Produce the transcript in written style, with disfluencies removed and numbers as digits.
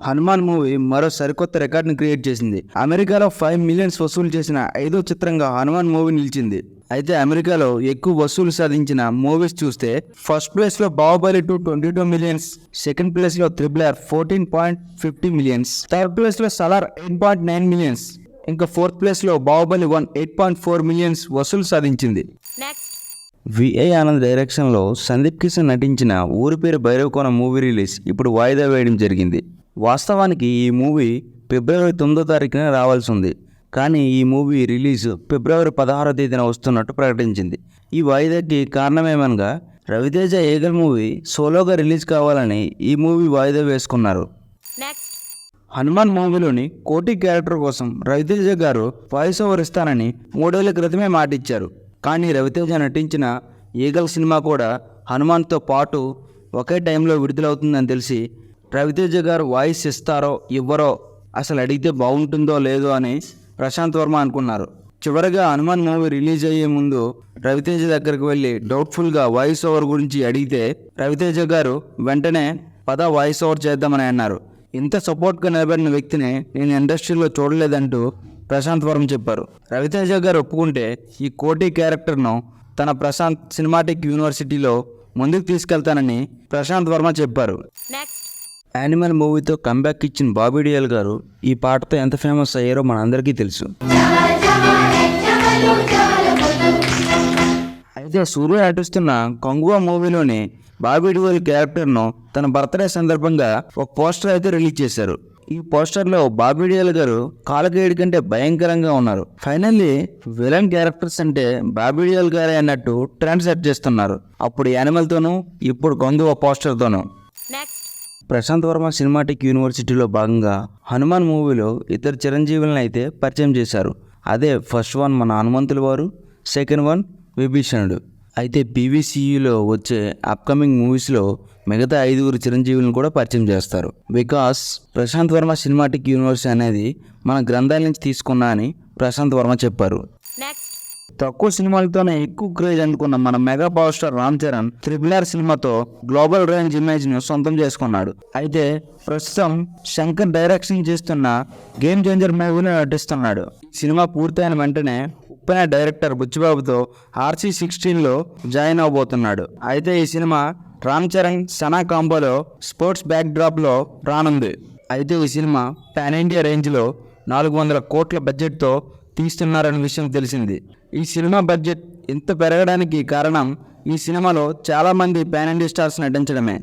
Hanuman movie మరో సరికొత్త రికార్డుని create చేసింది. అమెరికాలో 5 మిలియన్స్ వసూలు చేసిన 5వ చిత్రంగా హనుమాన్ మూవీ నిలిచింది. అయితే అమెరికాలో ఎక్కువ వసూలు సాధించిన మూవీస్ చూస్తే ఫస్ట్ ప్లేస్ లో బాహుబలి 2 22 మిలియన్స్, సెకండ్ ప్లేస్ లో RRR 14.50 మిలియన్స్, థర్డ్ ప్లేస్ లో సలార్ 8.9 మిలియన్స్, ఇంకా ఫోర్త్ ప్లేస్ లో బాహుబలి 1 8.4 మిలియన్స్ వసూలు సాధించింది. విఐ ఆనంద్ డైరెక్షన్లో సందీప్ కిషన్ నటించిన ఊరి పేరు భైరవకోన మూవీ రిలీజ్ ఇప్పుడు వాయిదా వేయడం జరిగింది. వాస్తవానికి ఈ మూవీ ఫిబ్రవరి 9వ తారీఖున రావాల్సి ఉంది. కానీ ఈ మూవీ రిలీజ్ ఫిబ్రవరి 16వ తేదీన వస్తున్నట్టు ప్రకటించింది. ఈ వాయిదాకి కారణమేమనగా రవితేజ ఏగల్ మూవీ సోలోగా రిలీజ్ కావాలని ఈ మూవీ వాయిదా వేసుకున్నారు. హనుమాన్ మూవీలోని కోటి క్యారెక్టర్ కోసం రవితేజ గారు వాయిస్ ఓవర్ ఇస్తానని 3 ఏళ్ల క్రితమే మాటిచ్చారు. కానీ రవితేజ నటించిన ఈగల్ సినిమా కూడా హనుమాన్తో పాటు ఒకే టైంలో విడుదలవుతుందని తెలిసి రవితేజ గారు వాయిస్ ఇస్తారో ఇవ్వరో అసలు అడిగితే బాగుంటుందో లేదో అని ప్రశాంత్ వర్మ అనుకున్నారు. చివరగా హనుమాన్ మూవీ రిలీజ్ అయ్యే ముందు రవితేజ దగ్గరికి వెళ్ళి డౌట్ఫుల్గా వాయిస్ ఓవర్ గురించి అడిగితే రవితేజ గారు వెంటనే పద వాయిస్ ఓవర్ చేద్దామని అన్నారు. ఇంత సపోర్ట్గా నిలబడిన వ్యక్తిని నేను ఇండస్ట్రీలో చూడలేదంటూ ప్రశాంత్ వర్మ చెప్పారు. రవితేజ గారు ఒప్పుకుంటే ఈ కోటి క్యారెక్టర్ను తన ప్రశాంత్ సినిమాటిక్ యూనివర్సిటీలో ముందుకు తీసుకెళ్తానని ప్రశాంత్ వర్మ చెప్పారు. యానిమల్ మూవీతో కంబ్యాక్ ఇచ్చిన బాబీ డియోల్ గారు ఈ పాటతో ఎంత ఫేమస్ అయ్యారో మనందరికీ తెలుసు. అయితే సూర్య నటిస్తున్న కంగువా మూవీలోని బాబీ డియోల్ క్యారెక్టర్ను తన బర్త్డే సందర్భంగా ఒక పోస్టర్ అయితే రిలీజ్ చేశారు. ఈ పోస్టర్లో బాబీ డియోల్ గారు కాలకేయుడి కంటే భయంకరంగా ఉన్నారు. ఫైనల్లీ విలన్ క్యారెక్టర్స్ అంటే బాబీ డియోల్ గారే అన్నట్టు ట్రెండ్ సెట్ చేస్తున్నారు. అప్పుడు యానిమల్తోనూ, ఇప్పుడు కంగువా పోస్టర్తోనూ. ప్రశాంత్ వర్మ సినిమాటిక్ యూనివర్సిటీలో భాగంగా హనుమాన్ మూవీలో ఇద్దరు చిరంజీవులను అయితే పరిచయం చేశారు. అదే ఫస్ట్ వన్ మన హనుమంతుల వారు, సెకండ్ వన్ విభీషణుడు. అయితే పీవీసీయూలో వచ్చే అప్కమింగ్ మూవీస్లో మిగతా 5 చిరంజీవులను కూడా పరిచయం చేస్తారు. Because Prasanth Varma cinematic universe అనేది మన గ్రంథాల నుంచి తీసుకున్నా అని ప్రశాంత్ వర్మ చెప్పారు. తక్కువ సినిమాలతోనే ఎక్కువ క్రేజ్ అందుకున్న మన mega power star Ram Charan RRR సినిమాతో గ్లోబల్ రేంజ్ ఇమేజ్ ను సొంతం చేసుకున్నాడు. అయితే ప్రస్తుతం శంకర్ డైరెక్షన్ చేస్తున్న గేమ్ చేంజర్ మూవీలో నటిస్తున్నాడు. సినిమా పూర్తయిన వెంటనే ఉప్పెన డైరెక్టర్ బుచ్చిబాబుతో RC16లో జాయిన్ అవబోతున్నాడు. అయితే ఈ సినిమా రామ్ చరణ్ సనా కాంబోలో స్పోర్ట్స్ బ్యాక్ డ్రాప్ లో రానుంది. అయితే ఈ సినిమా పాన్ ఇండియా రేంజ్ లో 400 కోట్ల బడ్జెట్తో తీస్తున్నారనే విషయం తెలిసింది. ఈ సినిమా బడ్జెట్ ఇంత పెరగడానికి కారణం ఈ సినిమాలో చాలామంది పాన్ ఇండియా స్టార్స్ నటించడమే.